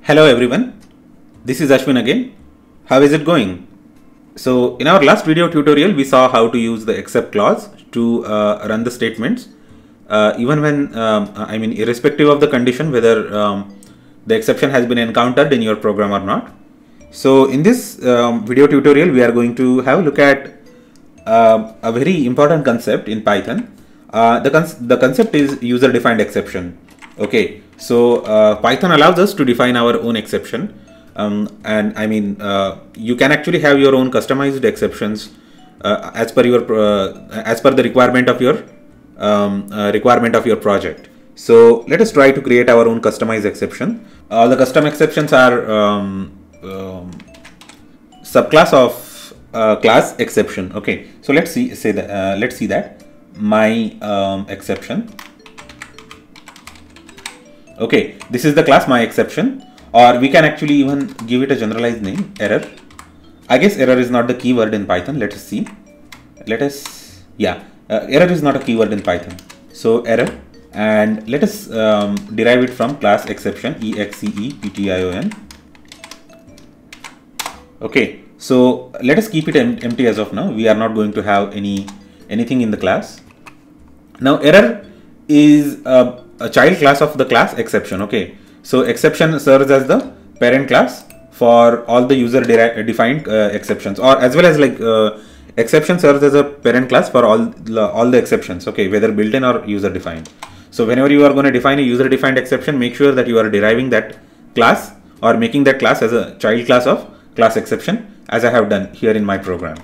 Hello everyone, this is Ashwin again. How is it going? So in our last video tutorial we saw how to use the except clause to run the statements even when irrespective of the condition whether the exception has been encountered in your program or not. So in this video tutorial we are going to have a look at a very important concept in Python. The concept is user defined exception. Okay, so Python allows us to define our own exception, you can actually have your own customized exceptions as per the requirement of your project. So let us try to create our own customized exception. The custom exceptions are subclass of class exception. Okay, so let's see that my exception. Okay, this is the class my exception, or we can actually even give it a generalized name, error. I guess error is not the keyword in Python. Let us see. Error is not a keyword in Python. So error, and let us derive it from class exception, exception. Okay, so let us keep it empty as of now. We are not going to have anything in the class. Now error is a child class of the class exception. Okay, so exception serves as the parent class for all the user defined exceptions, or as well as exception serves as a parent class for all the exceptions. Okay, whether built-in or user defined. So whenever you are going to define a user defined exception, make sure that you are deriving that class or making that class as a child class of class exception, as I have done here in my program.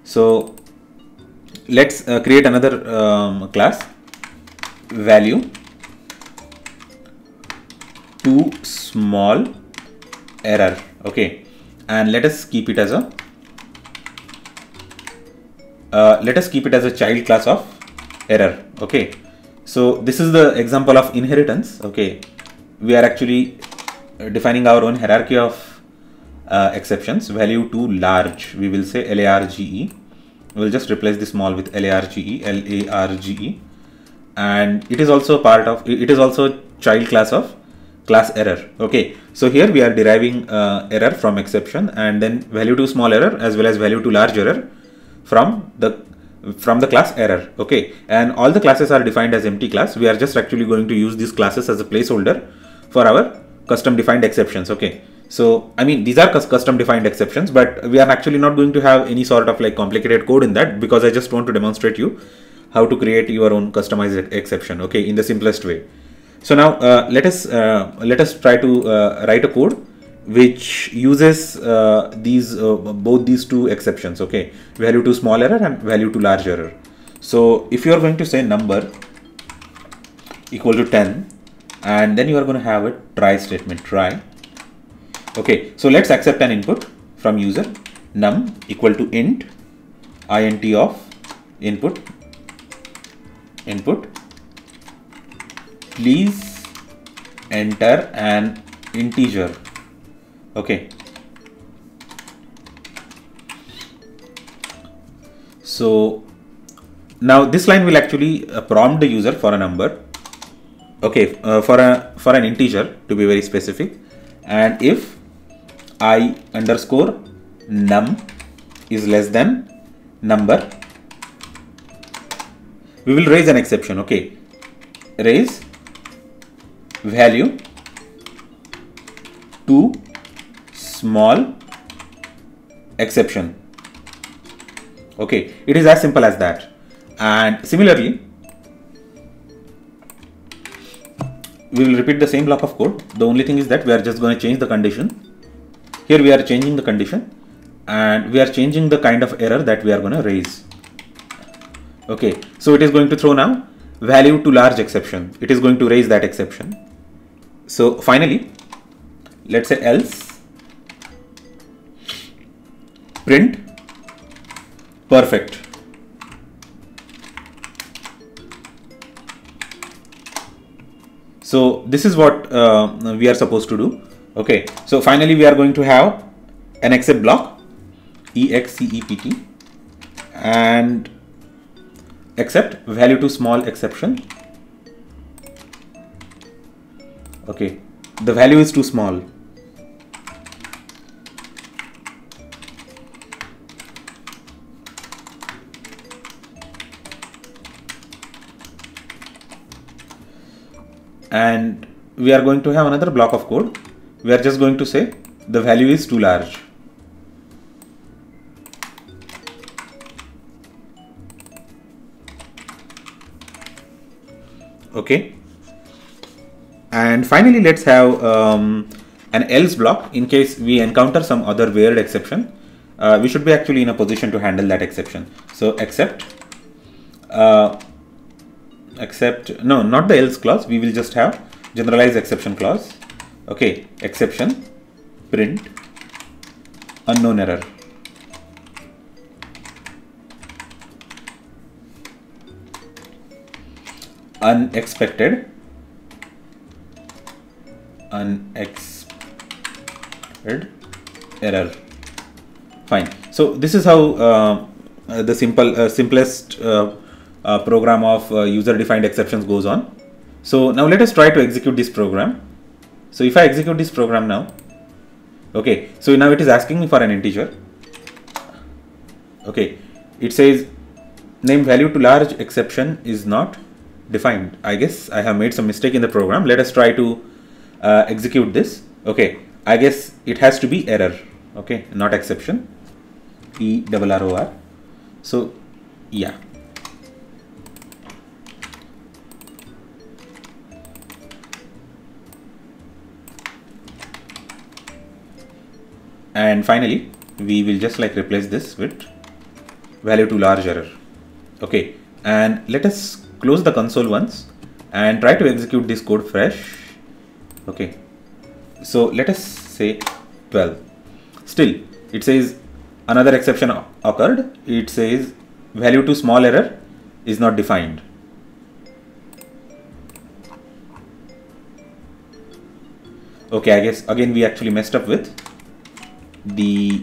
So let's create another class, value too small error. Okay, and let us keep it as a child class of error. Okay, so this is the example of inheritance. Okay, we are actually defining our own hierarchy of exceptions. Value too large, we will say large. We'll just replace the small with large, and it is also child class of class error. Okay, so here we are deriving error from exception, and then value too small error as well as value too large error from the class error. Okay, and all the classes are defined as empty class. We are just actually going to use these classes as a placeholder for our custom defined exceptions. Okay, so these are custom defined exceptions, but we are actually not going to have any sort of complicated code in that, because I just want to demonstrate you how to create your own customized exception, okay, in the simplest way. So now let us try to write a code which uses both these two exceptions. Okay, value too small error and value too large error. So if you are going to say number equal to 10, and then you are going to have a try statement, try. Okay, so let's accept an input from user, num equal to int of input, please enter an integer. Okay, so now this line will actually prompt the user for a number. Okay, for an integer, to be very specific. And if I underscore num is less than number, we will raise an exception. Okay, raise value too small exception. Okay, it is as simple as that. And similarly, we will repeat the same block of code. The only thing is that we are just going to change the condition. Here we are changing the condition, and we are changing the kind of error that we are going to raise. Okay, so it is going to throw now value to large exception. It is going to raise that exception. So finally, let's say else print perfect. So this is what we are supposed to do. Okay, so finally we are going to have an except block, except, and except value to small exception. Okay, the value is too small. And we are going to have another block of code. We are just going to say the value is too large. Okay. And finally, let's have an else block in case we encounter some other weird exception. We should be actually in a position to handle that exception. So except, no, not the else clause. We will just have generalized exception clause. Okay, exception, print, unknown error. Unexpected error. Fine. So this is how the simplest program of user-defined exceptions goes on. So now let us try to execute this program. So if I execute this program now, okay, so now it is asking me for an integer. Okay, it says name value to large exception is not defined. I guess I have made some mistake in the program. Let us try to execute this. Okay, I guess it has to be error. Okay, not exception. ERROR. So yeah. And finally, we will just like replace this with value to large error. Okay, and let us close the console once and try to execute this code fresh. Okay, so let us say 12. Still, it says another exception occurred. It says value to small error is not defined. Okay, I guess again we actually messed up with the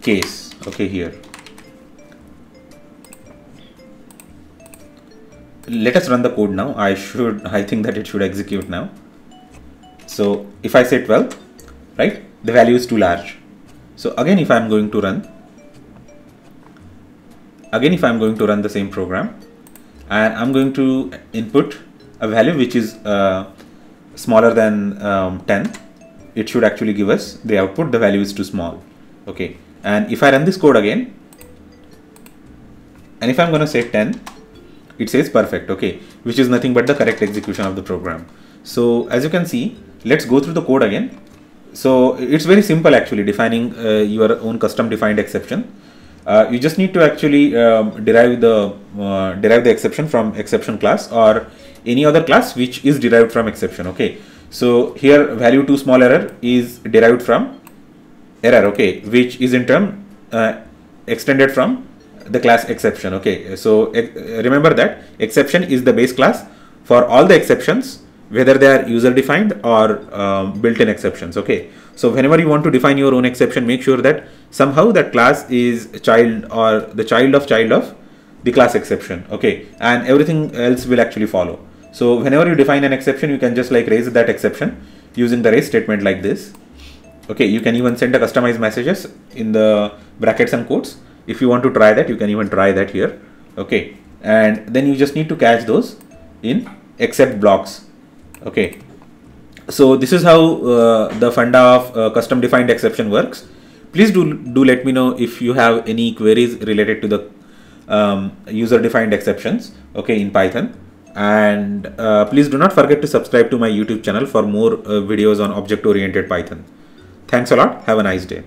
case. Okay, here let us run the code now. I think that it should execute now. So if I say 12, right, the value is too large. So again, if I'm going to run the same program and I'm going to input a value which is smaller than 10, it should actually give us the output the value is too small. Okay, and if I run this code again and if I'm going to say 10, it says perfect. Okay, which is nothing but the correct execution of the program. So as you can see, let's go through the code again. So it's very simple actually, defining your own custom defined exception. You just need to actually derive the exception from exception class or any other class which is derived from exception. Okay, so here value to small error is derived from error, okay, which is in turn extended from the class exception. Okay, so remember that exception is the base class for all the exceptions, whether they are user defined or built-in exceptions. Okay, so whenever you want to define your own exception, make sure that somehow that class is child or the child of the class exception. Okay, and everything else will actually follow. So whenever you define an exception, you can just like raise that exception using the raise statement like this. Okay, you can even send a customized messages in the brackets and quotes. If you want to try that, you can even try that here. Okay, and then you just need to catch those in except blocks. Okay, so this is how the funda of custom defined exception works. Please do let me know if you have any queries related to the user defined exceptions, okay, in Python. And please do not forget to subscribe to my YouTube channel for more videos on object oriented Python. Thanks a lot. Have a nice day.